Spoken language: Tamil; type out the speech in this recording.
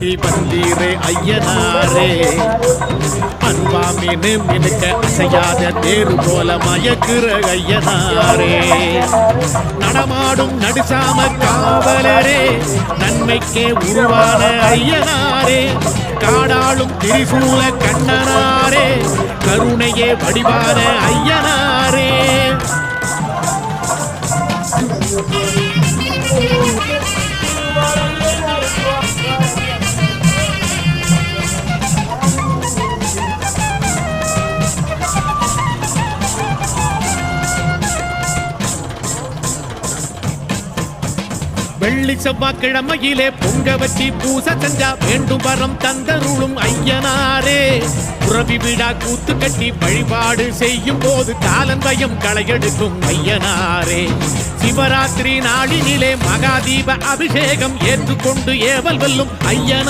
வந்தீரே ஐயனாரே, அன்பா மீனு மினுக்க அசையாத தேரு போல மயக்குற ஐயனாரே, நடமாடும் நடுசாம காவலரே, நன்மைக்கே உருவான ஐயனாரே, காடாளும் திரிசூல கண்ணனாரே, கருணையே வடிவான ஐயனாரே. வெள்ளி செவ்வாய்க்கிழமையிலே பொங்க வச்சி பூச செஞ்சா வேண்டும் வரம் தந்தருளும் ஐயனாரே, புறவி விழா கூத்து கட்டி வழிபாடு செய்யும் போது காலன் பயம் களையெடுக்கும் ஐயனாரே, சிவராத்திரி நாளினிலே மகாதீப அபிஷேகம் ஏற்றுக்கொண்டு ஏவல் வெல்லும் ஐயனார்.